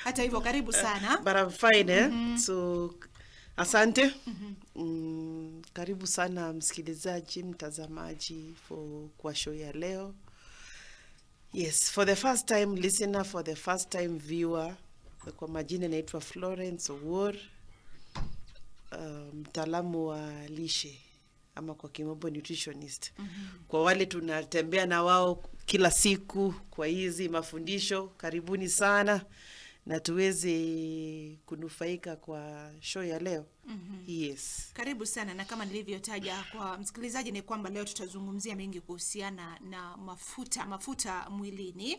Hata hivyo karibu sana. But I'm fine, So asante. Karibu sana msikilizaji, mtazamaji kwa show ya leo. Yes, for the first time listener, for the first time viewer, kwa majina naitwa Florence Owuor, mtaalamu wa lishe ama kwa kimombo nutritionist. Kwa wale tunatembea na wao kila siku kwa hizi mafundisho, karibuni sana na tuweze kunufaika kwa show ya leo. Yes. Karibu sana, na kama nilivyotaja kwa msikilizaji ni kwamba leo tutazungumzia mengi kuhusiana na mafuta mwilini.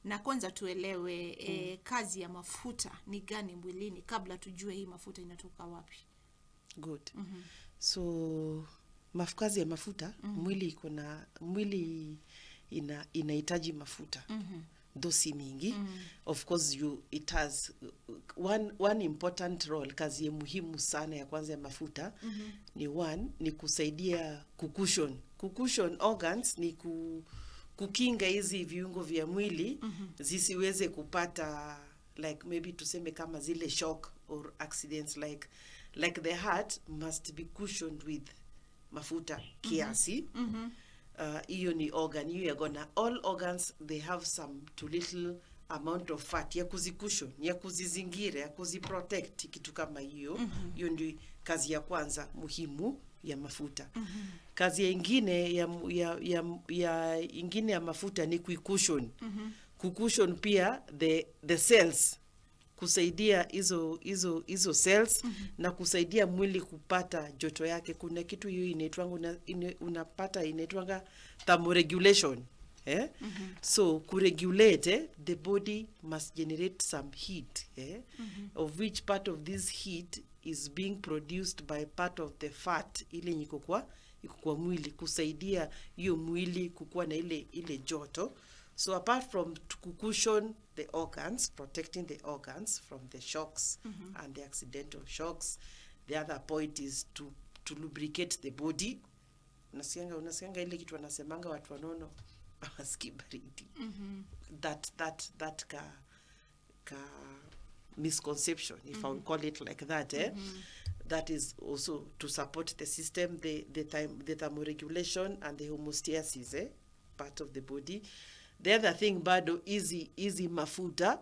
Na kwanza tuelewe kazi ya mafuta ni gani mwilini kabla tujue hii mafuta inatoka wapi. Good. So kazi ya mafuta, mwili inahitaji mafuta. Dosi mingi. Of course it has one important role. Kazi ya muhimu sana ya kwanza ya mafuta ni kusaidia kucushion organs, ni kukinga hizi viungo vya mwili zisiweze kupata like maybe tuseme kama zile shock or accidents like the heart must be cushioned with mafuta kiasi. Hiyo ni organ, hiyo yagona. All organs they have some too little amount of fat ya kuzicushion, ya kuzizingira, ya kuziprotect, kitu kama hiyo. Hiyo ndio kazi ya kwanza muhimu ya mafuta. Kazi ya ingine ya mafuta ni kucushion. Kucushion pia the cells, kusaidia hizo cells na kusaidia mwili kupata joto yake. Kuna kitu hiyo unapata inaitwanga thermoregulation. So kuregulate, the body must generate some heat, of which part of this heat is being produced by part of the fat ile iko kwa mwili, kusaidia hiyo mwili kukua na ile joto. So apart from cushion the organs, protecting the organs from the shocks and the accidental shocks, the other point is to lubricate the body. Unasianga ile kitu wanasemanga watu wanono hawasikii baridi. That misconception, if I would call it like that, that is also to support the system, the thermoregulation and the homeostasis, part of the body. The other thing bado hizi mafuta,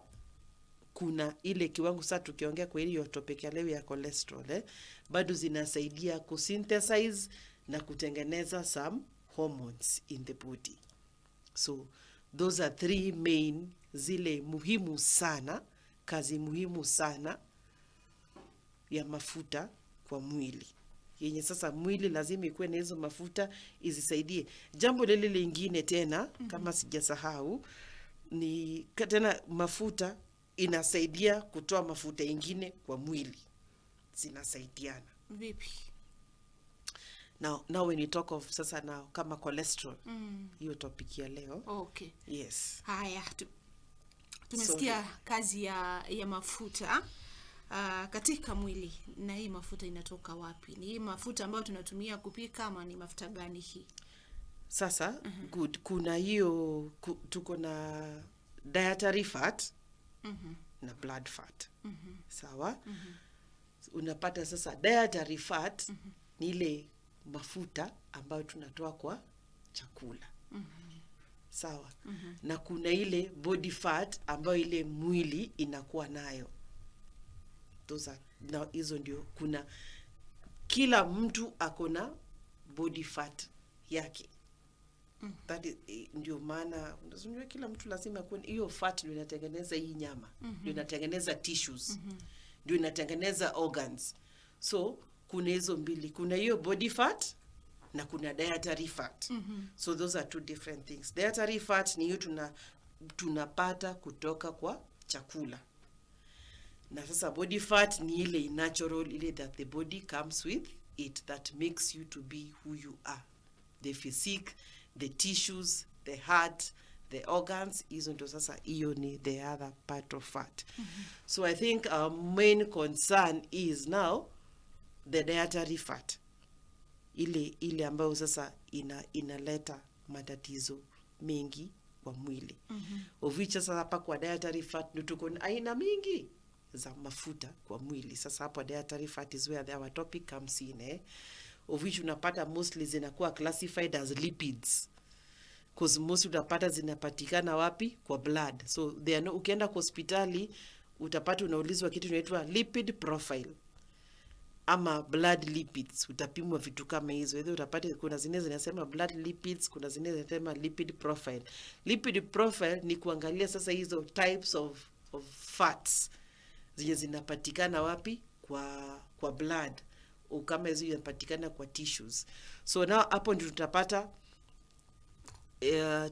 kuna ile kiwango sasa tukiongea kwa hiyo topic ya leo ya cholesterol, bado zinasaidia kusynthesize na kutengeneza some hormones in the body. So those are three main zile muhimu sana, kazi muhimu sana ya mafuta kwa mwili. Yenye sasa mwili lazima ikuwe na hizo mafuta izisaidie. Jambo lile lingine tena kama sijasahau ni tena mafuta inasaidia kutoa mafuta ingine kwa mwili. Zinasaidiana. Vipi? Now when you talk of sasa now kama cholesterol, hiyo topic ya leo. Okay. Yes. Haya, tumesikia kazi ya mafuta katika mwili. Na hii mafuta inatoka wapi? Ni hii mafuta ambayo tunatumia kupika ama ni mafuta gani hii? Sasa good, kuna hiyo tuko na dietary fat na blood fat. Sawa? Unapata sasa dietary fat ni ile mafuta ambayo tunatoa kwa chakula. Sawa? Na kuna ile body fat ambayo ile mwili inakuwa nayo. Hizo ndio kuna kila mtu akona body fat yake. That is, ndio maana unajua kila mtu lazima kuwe hiyo fat ndio inatengeneza hii nyama, ndio inatengeneza tissues, ndio inatengeneza organs. So kuna hizo mbili, kuna hiyo body fat na kuna dietary fat. So those are two different things. Dietary fat ni hiyo tunapata kutoka kwa chakula. Na sasa body fat ni ile natural, ile that the body comes with it, that makes you to be who you are. The physique, the tissues, the heart, the organs, hizo ndio sasa hiyo ni the other part of fat. So I think our main concern is now the dietary fat. Ile ambayo sasa inaleta matatizo mengi kwa mwili. Of which sasa hapa kwa dietary fat ndio tuko na aina mingi za mafuta kwa mwili. Sasa hapo dietary fat is where our topic comes in, of which unapata mostly zinakuwa classified as lipids, because most utapata zinapatikana wapi? Kwa blood. So they are no, ukienda kwa hospitali utapata unaulizwa kitu inaitwa lipid profile ama blood lipids, utapimwa vitu kama hizo. Hizo utapata kuna zingine zinasema blood lipids, kuna zingine zinasema lipid profile. Lipid profile ni kuangalia sasa hizo types of fats zenye zinapatikana wapi? Kwa blood, au kama hizo zinapatikana kwa tissues. So now hapo ndio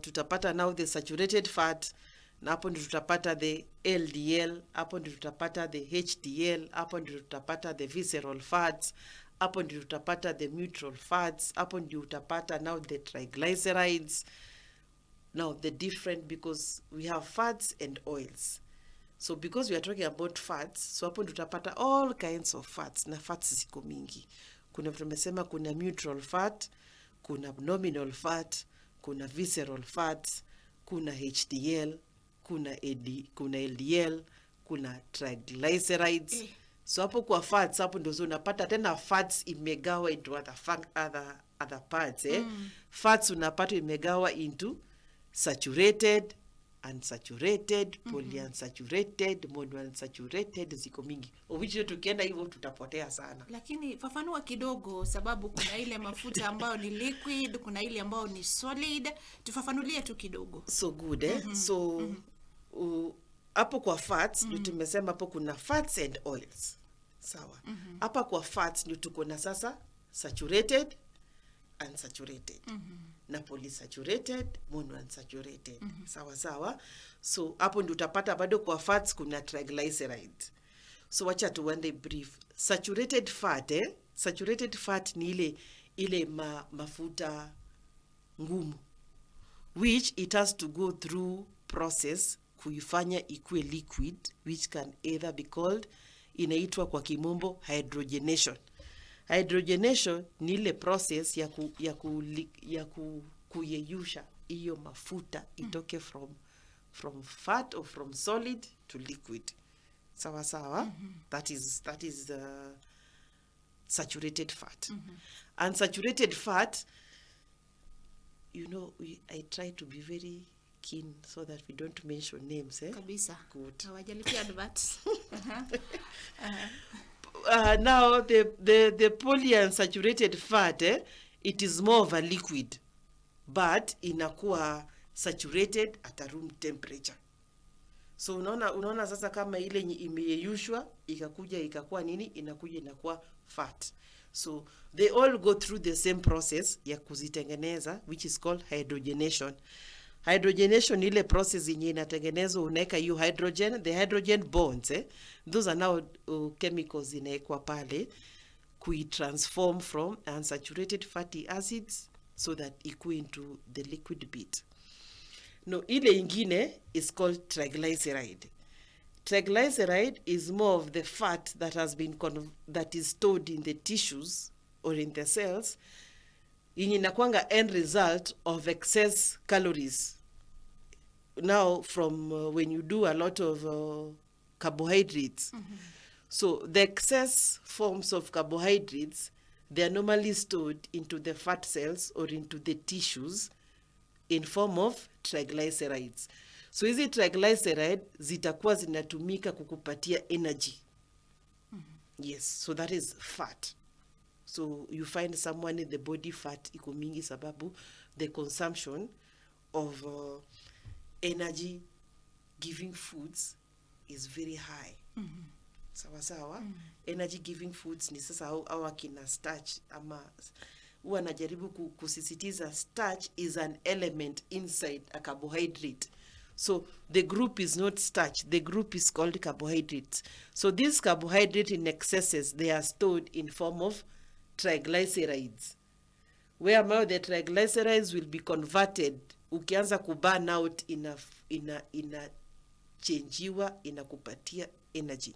tutapata now the saturated fat, na hapo ndio tutapata the LDL, hapo ndio tutapata the HDL, hapo ndio tutapata the visceral fats, hapo ndio tutapata the neutral fats, hapo ndio utapata now the triglycerides. Now the different, because we have fats and oils. So because we are talking about fats, so hapo ndio tutapata all kinds of fats, na fats ziko mingi. Kuna tumesema kuna neutral fat, kuna nominal fat, kuna visceral fats, kuna HDL, kuna LDL, kuna triglycerides. So hapo kwa fats, hapo ndio unapata tena fats imegawa into other parts. Fats unapata imegawa into saturated, unsaturated, polyunsaturated, monounsaturated, ziko mingi. Uvicho tukienda hivyo tutapotea sana. Lakini fafanua kidogo, sababu kuna ile mafuta ambayo ni liquid, kuna ile ambayo ni solid. Tufafanulie tu kidogo. So good, So hapo kwa fats ndio tumesema hapo kuna fats and oils. Sawa. Hapa kwa fats ndio tuko na sasa saturated, unsaturated, na polysaturated, monounsaturated. Sawa. So hapo ndio utapata bado kwa fats kuna triglycerides. So wacha tuende brief. Saturated fat ni ile mafuta ngumu, which it has to go through process kuifanya ikuwe liquid, which can either be called, inaitwa kwa kimombo hydrogenation. Hydrogenation ni ile process ya kuyeyusha hiyo mafuta itoke from fat or from solid to liquid. Sawa. That is saturated fat. Unsaturated fat, I try to be very keen so that we don't mention names. Kabisa. Good. Hawajalipia adverts. Now the polyunsaturated fat, it is more of a liquid, but inakuwa saturated at a room temperature. So unaona sasa kama ile imeyeyushwa ikakuja ikakuwa nini, inakuwa fat. So they all go through the same process ya kuzitengeneza, which is called hydrogenation. Hydrogenation ile process yenye inatengenezwa, unaweka hiyo hydrogen, the hydrogen bonds, those are now chemicals inaekwa pale transform from unsaturated fatty acids so that ikuwe into the liquid bit. No, ile ingine is called triglyceride. Triglyceride is more of the fat that has been that is stored in the tissues or in the cells, yenye inakuanga end result of excess calories. Now from when you do a lot of carbohydrates. So the excess forms of carbohydrates, they are normally stored into the fat cells or into the tissues in form of triglycerides. So hizi triglyceride zitakuwa zinatumika kukupatia energy. Yes, so that is fat. So you find someone in the body fat iko mingi sababu the consumption of energy giving foods is very high. Sawa. Energy giving foods ni sasa au akina starch, ama huwa najaribu kusisitiza starch is an element inside a carbohydrate. So the group is not starch, the group is called carbohydrates. So these carbohydrates in excesses, they are stored in form of triglycerides, where now the triglycerides will be converted, ukianza kuburn out ina changiwa inakupatia energy.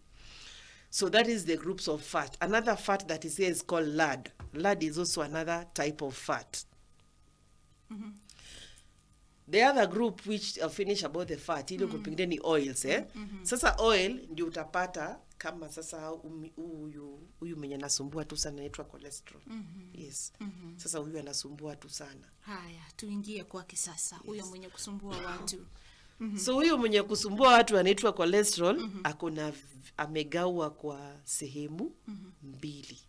So that is the groups of fat. Another fat that is here is called lard. Lard is also another type of fat. The other group which I'll finish about the fat, ile group ingine ni oils, Sasa oil ndio utapata kama sasa huyu mwenye anasumbua tu sana anaitwa cholesterol. Yes. Sasa huyu anasumbua tu sana. Haya, tuingie kwake sasa. Huyo mwenye kusumbua watu. So huyo mwenye kusumbua watu anaitwa cholesterol, amegawa kwa sehemu mbili.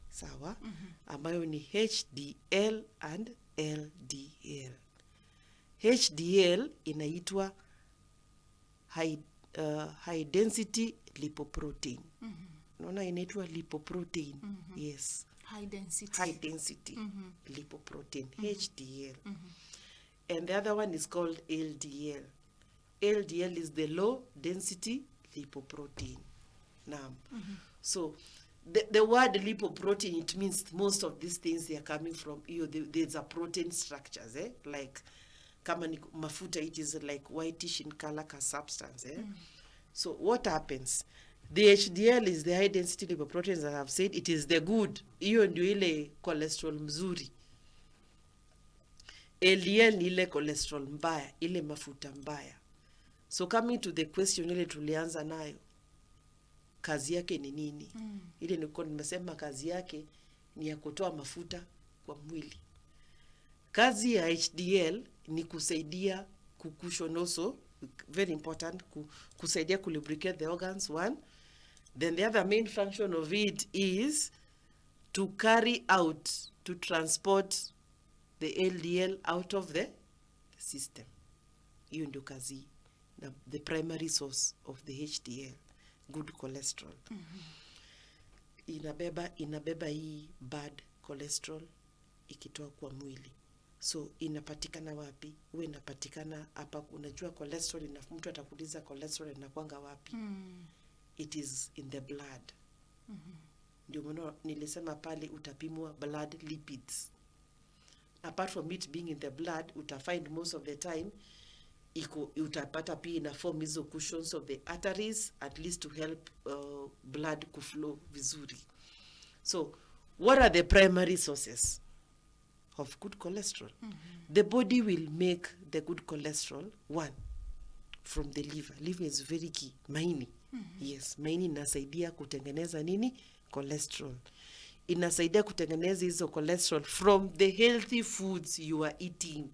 Sawa? Ambayo ni HDL and LDL. HDL inaitwa high density lipoprotein. Unaona inaitwa lipoprotein. Yes. High density lipoprotein, HDL. And the other one is called LDL. LDL is the low density lipoprotein. Now, so the word lipoprotein, it means most of these things they are coming from, there's a protein structures, like kama ni mafuta, it is like whitish in color substance. So what happens? The HDL is the high density lipoproteins, as I've said, it is the good. Hiyo ndio ile cholesterol mzuri. LDL ni ile cholesterol mbaya, ile mafuta mbaya. So coming to the question ile tulianza nayo, kazi yake ni nini? Ile nilikuwa nimesema kazi yake ni ya kutoa mafuta kwa mwili. Kazi ya HDL ni kusaidia kucushion, also very important, kusaidia lubricate the organs, one. Then the other main function of it is to carry out, to transport the LDL out of the system. Hiyo ndio kazi, the primary source of the HDL, good cholesterol. Inabeba hii bad cholesterol ikitoa kwa mwili. So inapatikana wapi? Huwa inapatikana hapa. Unajua cholesterol, mtu atakuuliza cholesterol inakuanga wapi? It is in the blood. Ndio maana nilisema pale utapimwa blood lipids. Apart from it being in the blood, utafind most of the time utapata pia ina form hizo cushions of the arteries, at least to help blood kuflow vizuri. So what are the primary sources of good cholesterol? The body will make the good cholesterol, one, from the liver. Liver is very key. Maini. Yes, maini inasaidia kutengeneza nini? Cholesterol. Inasaidia kutengeneza hizo cholesterol from the healthy foods you are eating.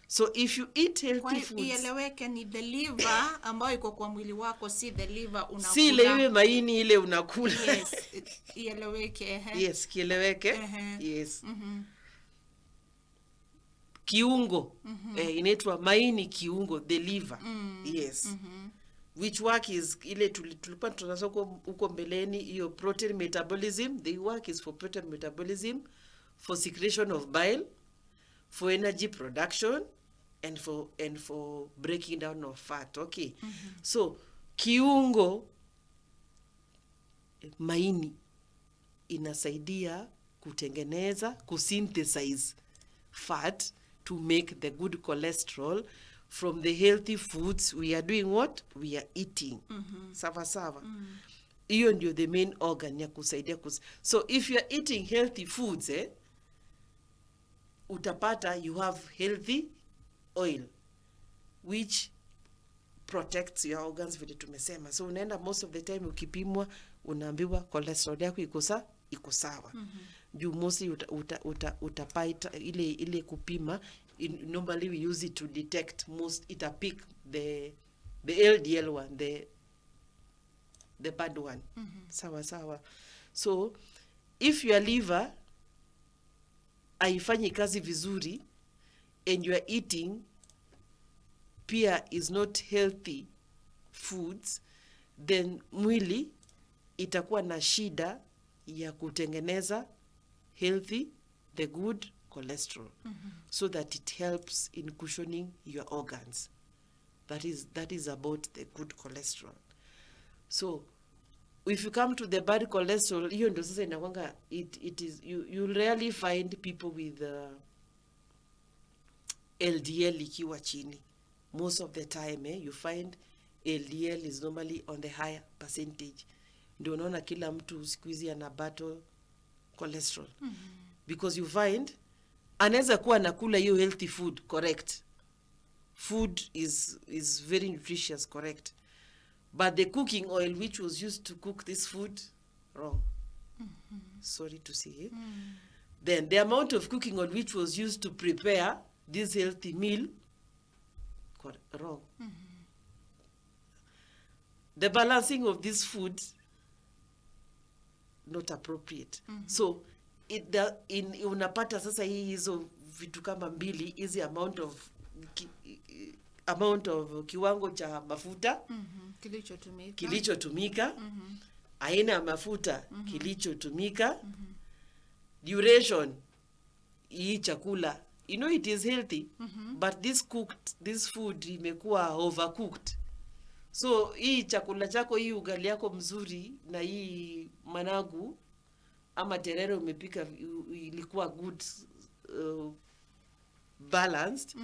So if you eat healthy foods, ieleweke ni the liver ambayo iko kwa mwili wako, si the liver unakula. Si ile maini ile unakula. Yes, ieleweke. Yes, kieleweke. Yes. Kiungo. Inaitwa maini kiungo, the liver. Yes. Which work is ile tulikuwa tunasoma huko mbeleni, hiyo protein metabolism. The work is for protein metabolism, for secretion of bile, for energy production, and for breaking down of fat. Okay. So kiungo maini inasaidia kutengeneza, kusynthesize fat to make the good cholesterol from the healthy foods we are doing what? We are eating. Sawa. Hiyo ndio the main organ ya kusaidia so if you are eating healthy foods, utapata you have healthy oil which protects your organs vile tumesema. So unaenda most of the time ukipimwa unaambiwa cholesterol yako iko sawa. Juu mostly utapata ile kupima, normally we use it to detect pick the LDL one, the bad one. Sawa. So if your liver haifanyi kazi vizuri and you are eating pia is not healthy foods, then mwili itakuwa na shida ya kutengeneza healthy, the good cholesterol, so that it helps in cushioning your organs. That is about the good cholesterol. So if you come to the bad cholesterol, hiyo ndio sasa inakwanga, it is you rarely find people with LDL ikiwa chini. Most of the time you find LDL is normally on the higher percentage. Ndio unaona kila mtu siku hizi ana battle cholesterol. Because you find anaweza kuwa anakula hiyo healthy food, correct. Food is very nutritious, correct. But the cooking oil which was used to cook this food, wrong. Sorry to say. Then the amount of cooking oil which was used to prepare this healthy meal, wrong. The balancing of this food, not appropriate. So unapata sasa hii hizo vitu kama mbili, hizi amount of kiwango cha mafuta kilichotumika, aina ya mafuta kilichotumika, duration hii chakula, you know it is healthy, but this food imekuwa overcooked. So hii chakula chako, hii ugali yako mzuri na hii managu ama terere umepika ilikuwa good, balanced,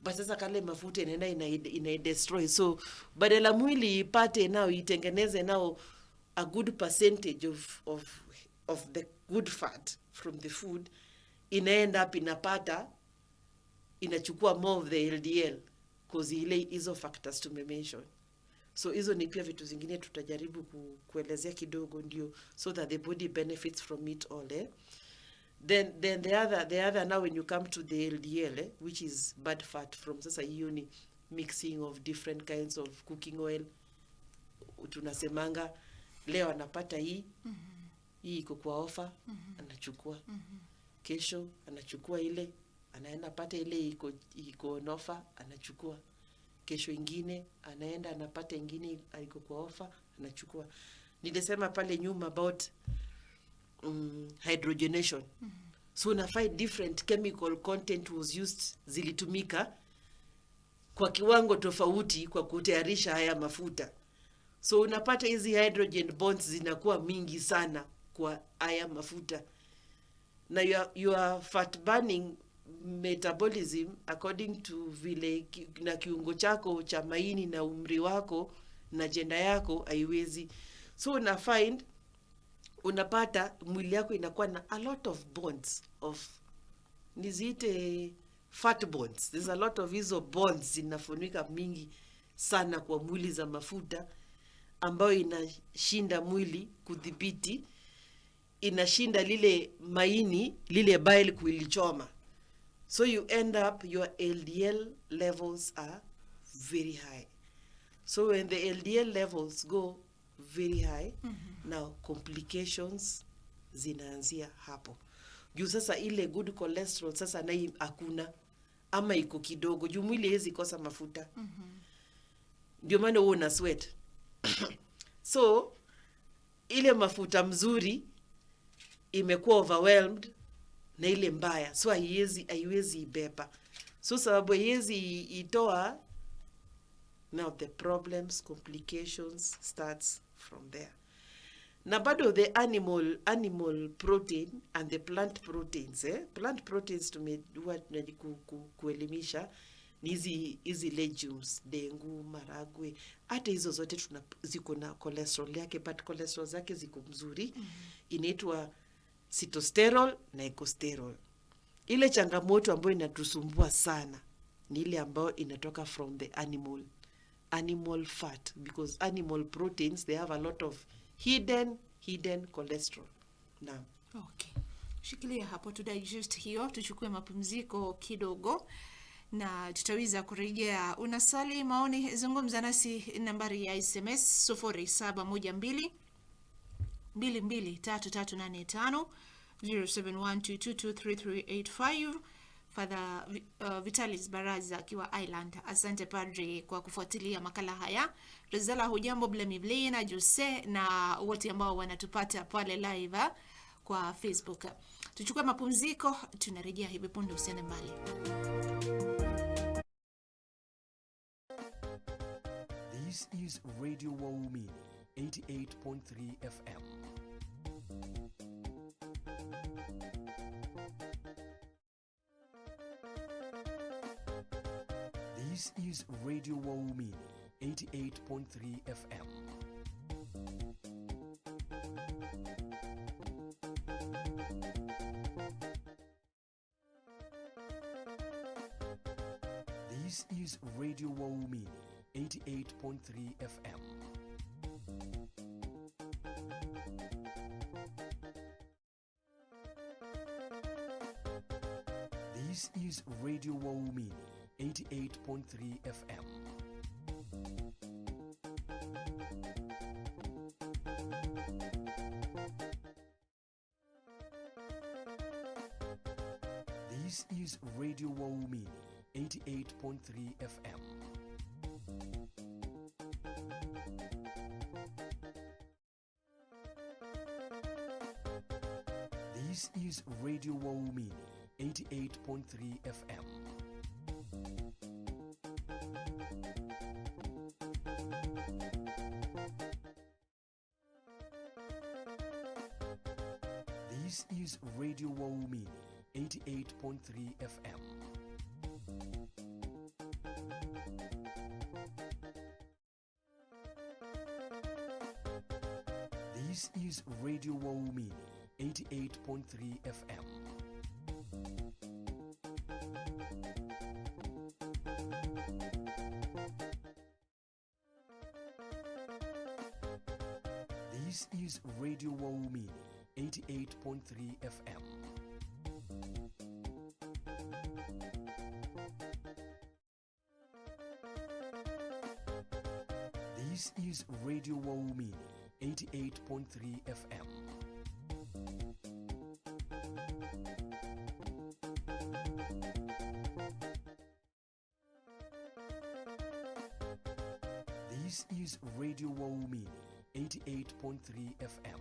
but sasa kale mafuta ina destroy. So badala mwili ipate nao itengeneze nao a good percentage of the good fat from the food, end up inachukua more of the LDL because ile hizo factors tumemention. So hizo ni pia vitu zingine tutajaribu kuelezea kidogo, ndio so that the body benefits from it all. Then the other now when you come to the LDL, which is bad fat, from sasa hiyo ni mixing of different kinds of cooking oil. Tunasemanga leo anapata hii iko kwa offer, anachukua. Kesho anachukua ile, anaenda pata ile iko on offer, anachukua. Kesho ingine anaenda anapata ingine iko kwa offer, anachukua. Nilisema pale nyuma about hydrogenation. So una find different chemical content was used, zilitumika kwa kiwango tofauti kwa kutayarisha haya mafuta. So unapata hizi hydrogen bonds zinakuwa mingi sana kwa haya mafuta. Na your fat burning metabolism according to vile na kiungo chako cha maini na umri wako na jenda yako haiwezi. So unapata mwili yako inakuwa na a lot of bonds of nizite fat bonds. There's a lot of hizo bonds zinafunika mingi sana kwa mwili za mafuta, ambayo inashinda mwili kudhibiti, inashinda lile maini, lile bile kuilichoma. So you end up, your LDL levels are very high. So when the LDL levels go very high, now complications zinaanzia hapo. Juu sasa ile good cholesterol sasa na hakuna, ama iko kidogo, juu mwili hezi kosa mafuta. Ndio maana wewe una sweat. So ile mafuta mzuri imekuwa overwhelmed na ile mbaya, so haiwezi ibeba. So sababu haiwezi itoa, now the problems, complications starts from there. Na bado the animal protein and the plant proteins, plant proteins tumejua kuelimisha ni hizi legumes, dengu, maragwe, hata hizo zote ziko na cholesterol yake, but cholesterol zake ziko mzuri. Inaitwa sitosterol na ecosterol. Ile changamoto ambayo inatusumbua sana ni ile ambayo inatoka from the animal fat, because animal proteins, they have a lot of hidden cholesterol. Naam. Okay. Shikilia hapo tu digest hiyo, tuchukue mapumziko kidogo na tutaweza kurejea. Unasali maoni, zungumza nasi, nambari ya SMS 0712 223385 0712223385. Father Vitalis Baraza akiwa Island. Asante Padre kwa kufuatilia makala haya. Rizala hujambo, Blemivli na Jose na wote ambao wanatupata pale live kwa Facebook. Tuchukue mapumziko, tunarejea hivi punde, usiende mbali. This is Radio Waumini 88.3 FM. This is Radio Waumini 88.3 FM. This is Radio Waumini 88.3 FM. This is Radio Waumini 88.3 FM. This is Radio Waumini 88.3 FM. This is Radio Waumini 88.3 FM. This is Radio Waumini 88.3 FM. This is Radio Waumini 88.3 FM. This is Radio Waumini 88.3 FM. This is Radio Waumini 88.3 FM. This is Radio Waumini 88.3 FM.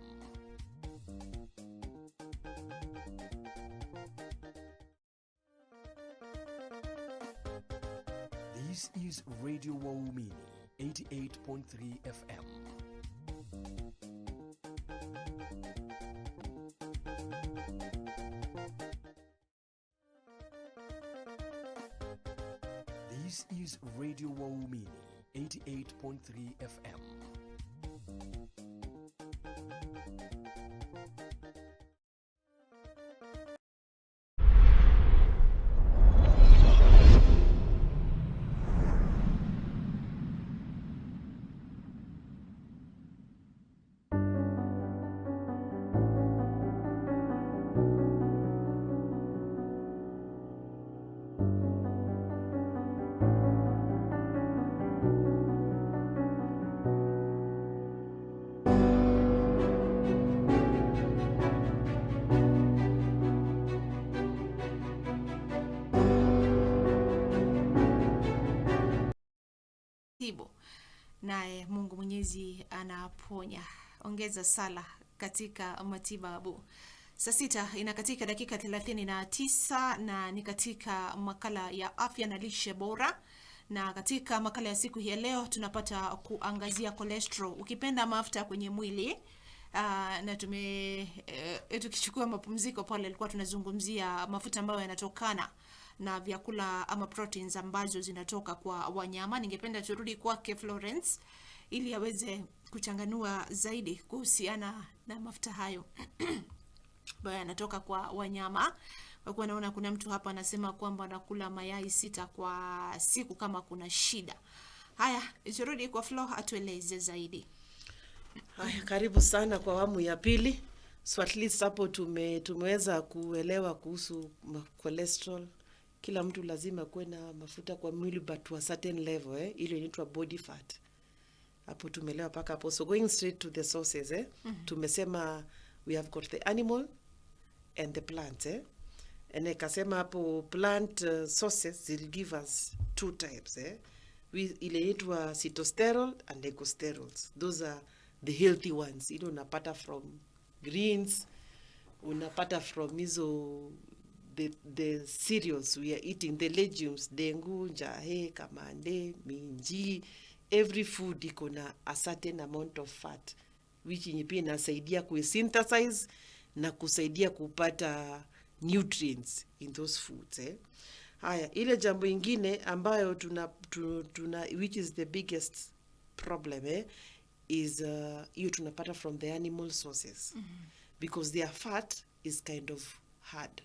This is Radio Waumini 88.3 FM. This is Radio Waumini 88.3 FM. Naye Mungu Mwenyezi anaponya. Ongeza sala katika matibabu. Saa 6 inakatika dakika 39 na ni katika makala ya afya na lishe bora. Na katika makala ya siku hii ya leo tunapata kuangazia cholesterol, ukipenda mafuta kwenye mwili. Na tukichukua mapumziko pale alikuwa tunazungumzia mafuta ambayo yanatokana na vyakula ama proteins ambazo zinatoka kwa wanyama. Ningependa turudi kwake Florence ili aweze kuchanganua zaidi kuhusiana na mafuta hayo ambayo yanatoka kwa wanyama. Kwa kuwa naona kuna mtu hapa anasema kwamba anakula mayai 6 kwa siku kama kuna shida. Haya, turudi kwa Flo atueleze zaidi. Haya, karibu sana kwa awamu ya pili. So at least hapo tumeweza kuelewa kuhusu cholesterol. Kila mtu lazima kuwe na mafuta kwa mwili but to a certain level, ile inaitwa body fat. Hapo tumeelewa paka hapo. So going straight to the sources, tumesema we have got the animal and the plant, and nikasema hapo plant sources will give us 2 types, ile inaitwa sitosterol and ecosterols. Those are the healthy ones. Ile unapata from greens, unapata from hizo the cereals we are eating, the legumes, dengu, njahe, kamande, minji. Every food iko na a certain amount of fat which pia inasaidia kusynthesize na kusaidia kupata nutrients in those foods, Haya, ile jambo ingine ambayo tuna which is the biggest problem, is hiyo tunapata from the animal sources. Because their fat is kind of hard.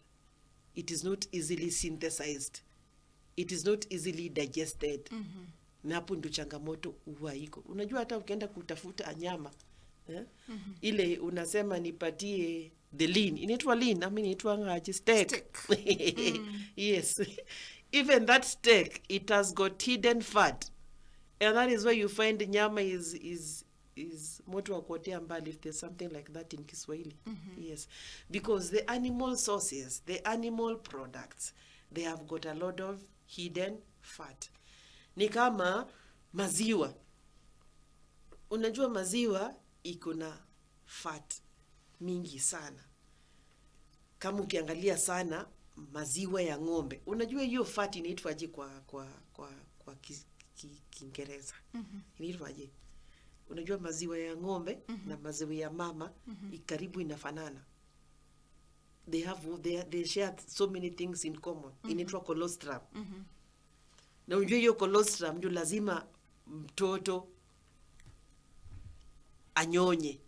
It is not easily synthesized it is not easily digested. Na hapo ndo changamoto huwa iko. Unajua hata ukienda kutafuta nyama ile unasema nipatie the lean, inaitwa lean, I mean inaitwa ngaji steak. Yes. Even that steak, it has got hidden fat, and that is why you find nyama is moto wa kuotea mbali, if there's something like that in Kiswahili. Yes, because the animal sources, the animal products, they have got a lot of hidden fat. Ni kama maziwa. Unajua maziwa iko na fat mingi sana. Kama ukiangalia sana maziwa ya ng'ombe, unajua hiyo fat inaitwaje kwa Kiingereza? Inaitwaje? Unajua maziwa ya ng'ombe na maziwa ya mama karibu inafanana. They share so many things in common. Inaitwa colostrum. Na unajua hiyo colostrum ndio lazima mtoto anyonye.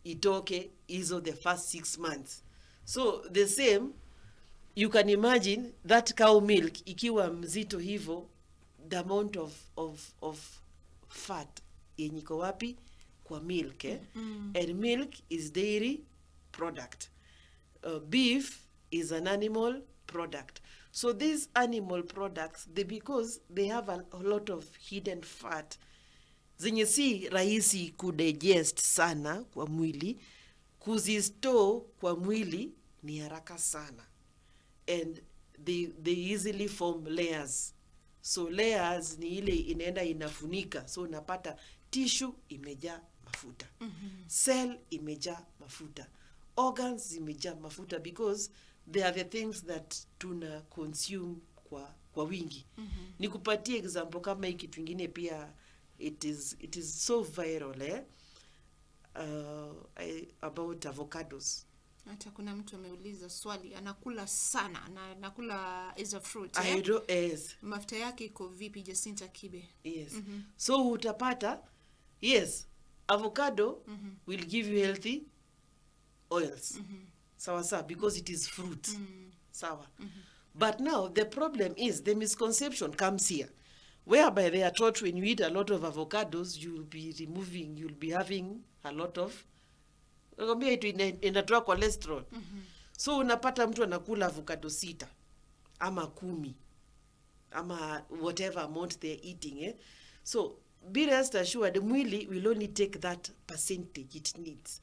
Itoke hizo the first 6 months. So the same, you can imagine that cow milk ikiwa mzito hivyo, the amount of fat yenye iko wapi? Kwa milk. And milk is dairy product. Beef is an animal product. So these animal products, because they have a lot of hidden fat, zenye si rahisi kudigest sana kwa mwili, kuzistore kwa mwili ni haraka sana. And they easily form layers. So layers ni ile inaenda inafunika. So unapata tissue imejaa mafuta. Cell imejaa mafuta. Organs imejaa mafuta, because they are the things that tuna consume kwa wingi. Nikupatie example kama hiki kitu kingine pia, it is so viral about avocados. Hata kuna mtu ameuliza swali, anakula sana na anakula as a fruit. Yes. Mafuta yake iko vipi, Jacinta Kibe? Yes. So utapata, yes, avocado will give you healthy oils. Sawa, because it is fruit. Sawa. But now the problem is, the misconception comes here, whereby they are taught when you eat a lot of avocados, you'll be having a lot of, inatoa cholesterol. So unapata mtu anakula avocado 6 ama 10 ama whatever amount they're eating. So be rest assured, the mwili will only take that percentage it needs.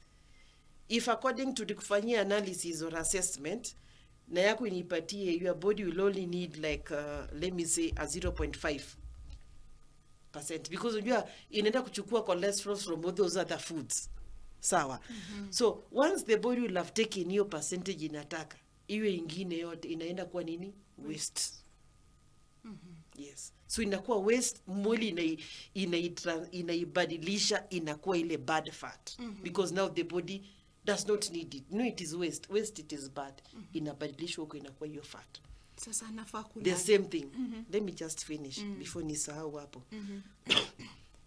If according to the kufanyia analysis or assessment, na yako inipatie, your body will only need like let me say a 0.5%, because unajua inaenda kuchukua cholesterol from all those other foods. Sawa. So once the body will have taken your percentage inataka, iwe ingine yote inaenda kuwa nini? Waste. Yes. So inakuwa waste, mwili inaibadilisha inakuwa ile bad fat. Because now the body does not need it. No, it is waste. Waste, it is bad. Inabadilishwa huko inakuwa hiyo fat. Sasa nafaa kula The same thing. Let me just finish before nisahau hapo.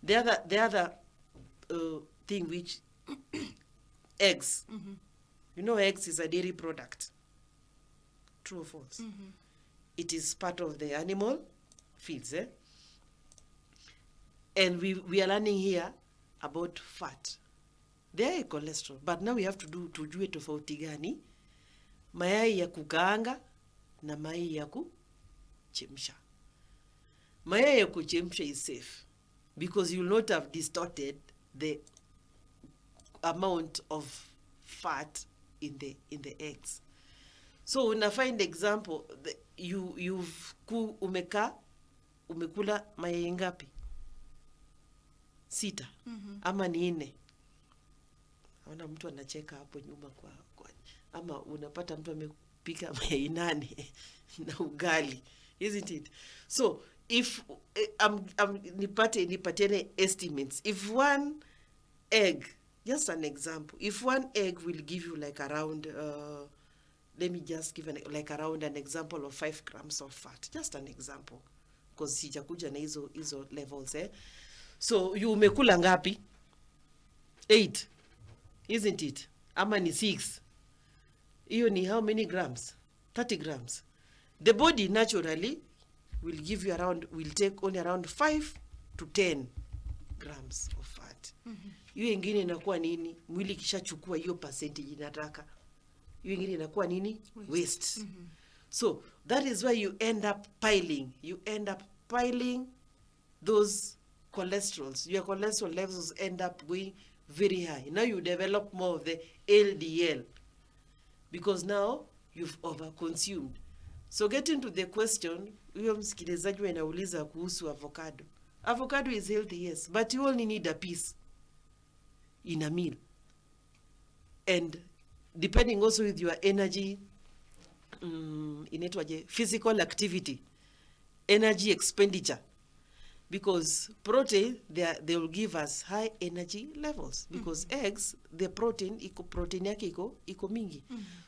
The other thing which eggs. You know, eggs is a dairy product. True or false? It is part of the animal feeds. And we are learning here about fat. There is cholesterol. But now we have to tujue tofauti gani mayai ya kukaanga na mayai ya kuchemsha. Mayai ya kuchemsha is safe, because you will not have distorted the amount of fat in the eggs. So una find example, umekula mayai ngapi? 6 ama ni 4. Naona mtu anacheka hapo nyuma kwa ama unapata mtu amepika mayai 8 na ugali, isn't it? So if nipatiane estimates, if one egg, just an example, if one egg will give you like around let me just give around an example of 5 grams of fat, just an example, because sijakuja na hizo levels. So you umekula ngapi? 8, isn't it? Ama ni 6. Hiyo ni how many grams? 30 grams. The body naturally will give you around, will take only around 5 to 10 grams of fat. Hiyo ingine inakuwa nini? Mwili kishachukua hiyo percentage inataka. Hiyo ingine inakuwa nini? Waste. So that is why you end up piling. You end up piling those cholesterols. Your cholesterol levels end up going very high. Now you develop more of the LDL because now you've overconsumed. So getting to the question, huyo msikilizaji anauliza kuhusu avocado. Avocado is healthy, yes, but you only need a piece in a meal. And depending also with your energy, inaitwaje, physical activity, energy expenditure. Because protein, they will give us high energy levels. Because eggs, the protein yake iko mingi.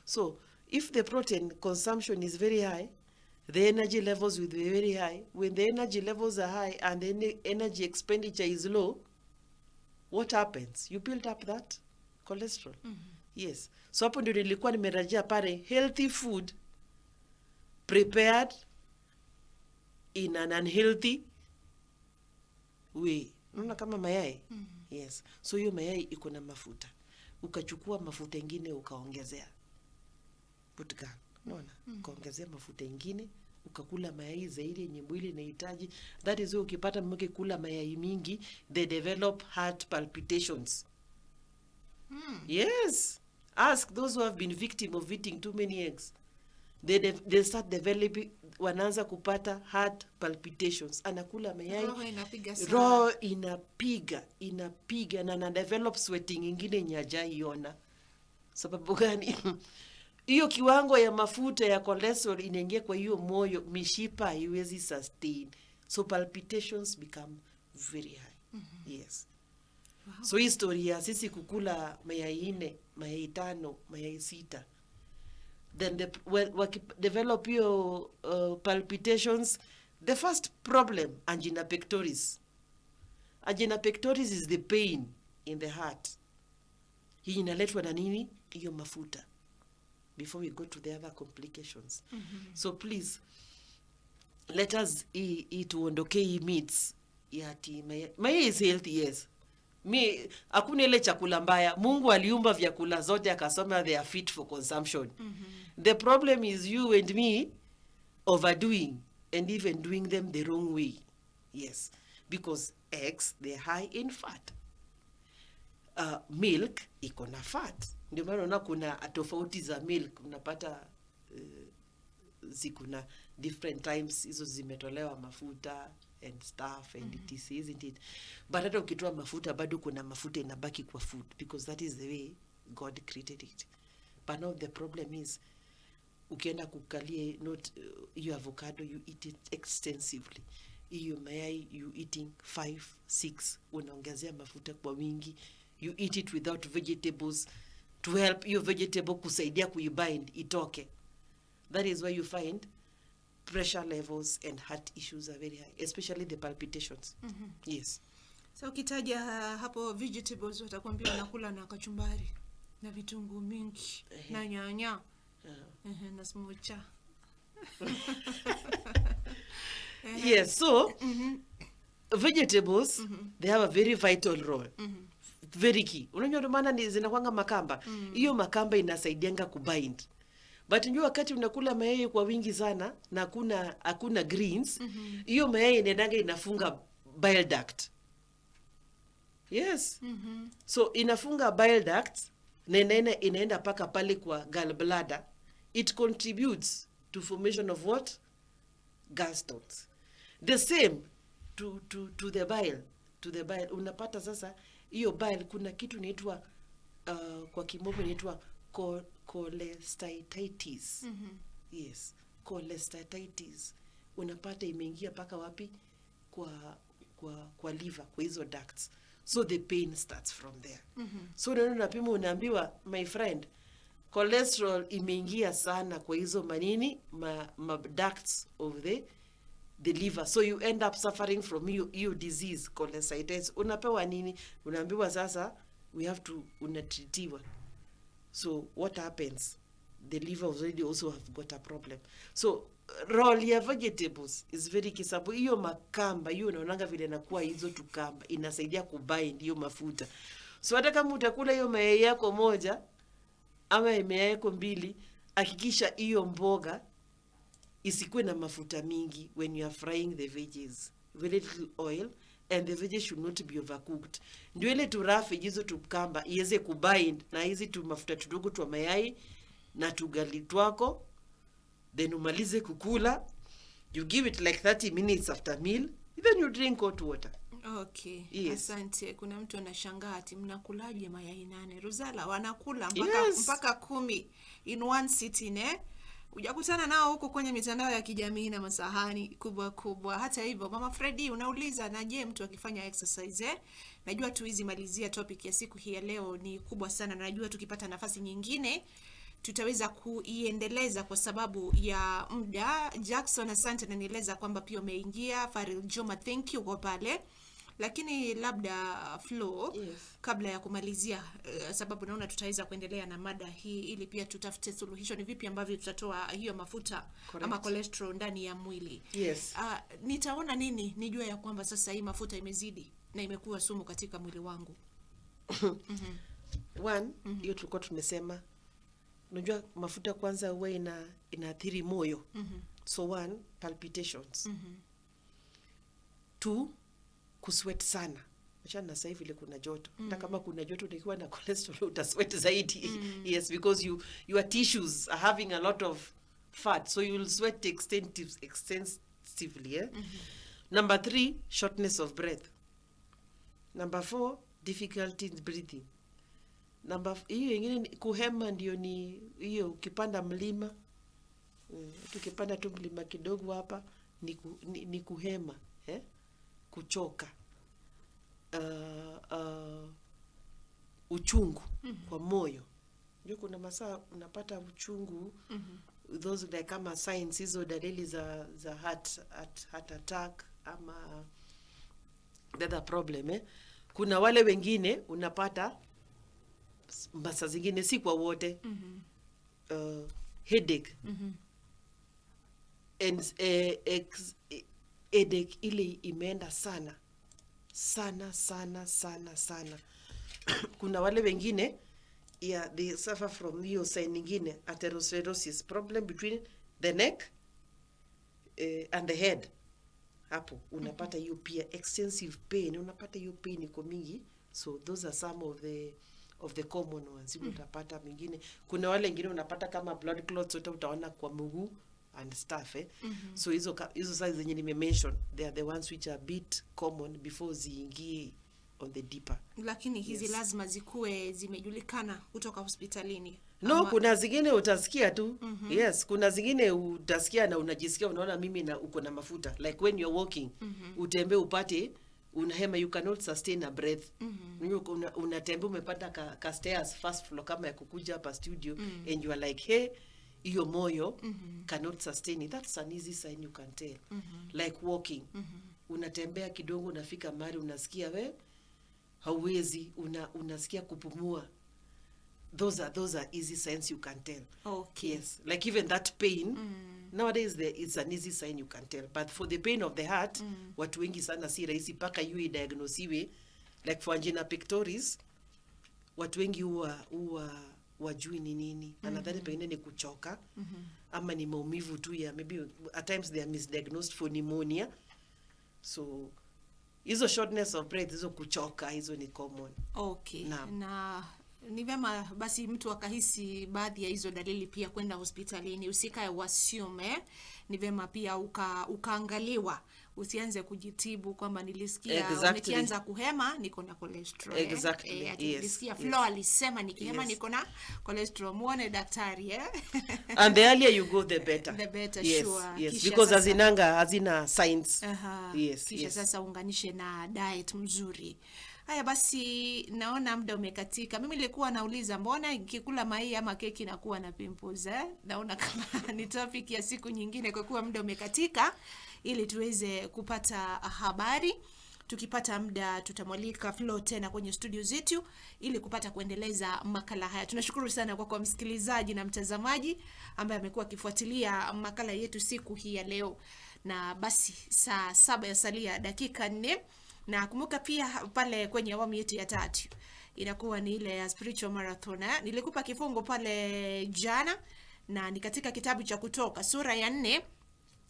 So if the protein consumption is very high, the energy levels will be very high. When the energy levels are high and the energy expenditure is low, what happens? You build up that cholesterol. Yes. So hapo ndio nilikuwa nimerejea pale, healthy food prepared in an unhealthy way. Unaona kama mayai? Yes. So hiyo mayai iko na mafuta. Ukachukua mafuta ingine ukaongezea. Putgan. Unaona? Ukaongezea mafuta ingine, ukakula mayai zaidi yenye mwili inahitaji. That is why ukipata mke kula mayai mingi, they develop heart palpitations. Yes. Ask those who have been victim of eating too many eggs. They start developing, wanaanza kupata heart palpitations. Anakula mayai, roho inapiga na develop sweating ingine nyajaiona. Sababu gani? Hiyo kiwango ya mafuta ya cholesterol inaingia kwa hiyo moyo, mishipa haiwezi sustain. So palpitations become very high. Yes. Wow. So historia sisi kukula mayai 4, mayai 5, mayai 6. Then develop your palpitations. The first problem, angina pectoris. Angina pectoris is the pain in the heart. Hii inaletwa na nini? Hiyo mafuta. Before we go to the other complications. So please, let us tuondoke hii myths yati mayai is healthy, yes. Hakuna ile chakula mbaya. Mungu aliumba vyakula zote akasema they are fit for consumption. The problem is you and me overdoing and even doing them the wrong way. Yes. Because eggs, they're high in fat. Milk iko na fat. Ndio maana unaona kuna tofauti za milk. Unapata zikuna different times hizo zimetolewa mafuta and stuff and it is, isn't it? But hata ukitoa mafuta bado kuna mafuta inabaki kwa food because that is the way God created it. But now the problem is ukienda kukalia not your avocado, you eat it extensively. Hiyo mayai you eating 5, 6, unaongezea mafuta kwa wingi. You eat it without vegetables to help your vegetable kusaidia kuibind itoke. That is why you find pressure levels and heart issues are very high, especially the palpitations. Yes. So ukitaja hapo vegetables watakwambia wanakula na kachumbari na vitunguu mingi na nyanya na smocha. Yes, so vegetables they have a very vital role. Very key. Unajua ndio maana zinakuanga makamba. Hiyo makamba inasaidianga kubind. But unajua wakati unakula mayai kwa wingi sana na hakuna greens, hiyo mayai inaendanga inafunga bile duct. Yes. So inafunga bile duct na inaenda paka pale kwa gallbladder. It contributes to formation of what? Gallstones. The same to the bile. To the bile. Unapata sasa hiyo bile kuna kitu inaitwa kwa kimombo inaitwa cholestatic. Yes, cholestatic. Unapata imeingia paka wapi? Kwa liver, kwa hizo ducts. So the pain starts from there. So unapima unaambiwa, my friend, cholesterol imeingia sana kwa hizo manini ma ducts of the liver. So you end up suffering from your disease, cholestasis. Unapewa nini? Unaambiwa sasa we have to unatreatiwa. So what happens? The liver already also have got a problem. So roll ya vegetables is very key, sababu hiyo makamba hiyo unaonanga vile nakuwa hizo tukamba inasaidia kubind hiyo mafuta. So hata kama utakula hiyo mayai yako moja ama mayai yako mbili, hakikisha hiyo mboga isikuwe na mafuta mingi when you are frying the veggies. Very little oil, and the veggies should not be overcooked. Ndio ile turafi hizo tukamba iweze kubind na hizi tu mafuta tudogo tu mayai na tugali twako, then umalize kukula. You give it like 30 minutes after meal, then you drink hot water. Okay. Yes. Asante. Kuna mtu anashangaa ati mnakulaje mayai 8? Rosala wanakula mpaka 10 in one sitting Hujakutana nao huko kwenye mitandao ya kijamii na masahani kubwa. Hata hivyo, Mama Freddy unauliza, na je, mtu akifanya exercise Najua tu hizi malizia topic ya siku hii ya leo ni kubwa sana. Najua tukipata nafasi nyingine tutaweza kuiendeleza kwa sababu ya muda. Jackson asante, na nieleza kwamba pia umeingia. Faril Juma, thank you kwa pale. Lakini labda Flo, kabla ya kumalizia, sababu naona tutaweza kuendelea na mada hii ili pia tutafute suluhisho ni vipi ambavyo tutatoa hiyo mafuta ama cholesterol ndani ya mwili. Nitaona nini nijue ya kwamba sasa hii mafuta imezidi na imekuwa sumu katika mwili wangu? One, hiyo tulikuwa tumesema, unajua mafuta kwanza huwa inaathiri moyo. So one, palpitations. 2, kusweat sana. Achana sasa hivi ile kuna joto. Hata kama kuna joto nikiwa na cholesterol utasweat zaidi. Yes, because your tissues are having a lot of fat, so you will sweat extensively. Number 3, shortness of breath. Number 4, difficulty in breathing. Hiyo ingine kuhema, ndio ni hiyo ukipanda mlima. Tukipanda tu mlima kidogo hapa ni kuhema, kuchoka. Uchungu kwa moyo. Ndio kuna masaa unapata uchungu. Those like kama signs, hizo dalili za heart attack ama the other problem. Kuna wale wengine unapata masaa zingine, si kwa wote, headache. And headache ile imeenda sana. Kuna wale wengine they suffer from hiyo sign nyingine, atherosclerosis, problem between the neck and the head. Hapo unapata hiyo pia extensive pain, unapata hiyo pain iko mingi. So those are some of the common ones. Utapata mingine, kuna wale wengine unapata kama blood clots, utaona kwa mguu and stuff. So hizo size zenye nimemention, they are the ones which are a bit common before ziingie on the deeper. Lakini hizi lazima zikuwe zimejulikana kutoka hospitalini. No, kuna zingine utasikia tu. Yes, kuna zingine utasikia na unajisikia, unaona mimi na uko na mafuta. Like when you're walking, utembe upate unahema, you cannot sustain a breath. Unatembea umepata ka stairs first floor kama ya kukuja hapa studio, and you are like, hey, hiyo moyo cannot sustain it. That's an easy sign you can tell. Like walking. Unatembea kidogo, unafika mahali unasikia hauwezi, unasikia kupumua. Those are easy signs you can tell. Okay. Yes, like even that pain nowadays it's an easy sign you can tell, but for the pain of the heart watu wengi sana si rahisi paka you diagnosiwe. Like for angina pectoris watu wengi huwa wajui ni nini. Anadhani pengine ni kuchoka ama ni maumivu tu ya, maybe at times they are misdiagnosed for pneumonia. So hizo shortness of breath, hizo kuchoka, hizo ni common. Okay. Na ni vema basi mtu akahisi baadhi ya hizo dalili pia kwenda hospitalini. Usikae assume. Ni vema pia ukaangaliwa. Usianze kujitibu kwamba nilisikia nikianza kuhema niko na cholesterol. Exactly. Nilisikia Flo alisema nikihema niko na cholesterol. Muone daktari And the earlier you go the better. The better, sure. Yes, Kisha because sasa, hazina signs. Kisha sasa unganishe na diet mzuri. Haya basi, naona muda umekatika. Mimi nilikuwa nauliza mbona nikikula mayai ama keki nakuwa na pimples. Naona kama ni topic ya siku nyingine kwa kuwa muda umekatika, ili tuweze kupata habari. tukipata muda tutamwalika Flo tena kwenye studio zetu ili kupata kuendeleza makala haya. Tunashukuru sana kwa msikilizaji na mtazamaji ambaye amekuwa akifuatilia makala yetu siku hii ya leo. Na basi saa 7 yasalia dakika 4, na kumbuka pia pale kwenye awamu yetu ya 3 inakuwa ni ile ya spiritual marathon. Nilikupa kifungo pale jana, na ni katika kitabu cha Kutoka sura ya 4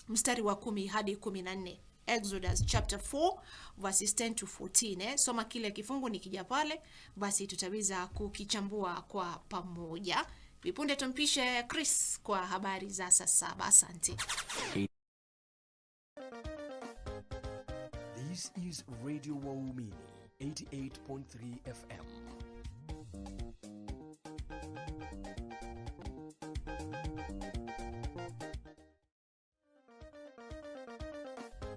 mstari wa 10 hadi 14. Exodus chapter 4 verses 10 to 14. Soma kile kifungu nikija pale, basi tutaweza kukichambua kwa pamoja. Vipunde tumpishe Chris kwa habari za saa 7. Asante. This is Radio Waumini 88.3 FM.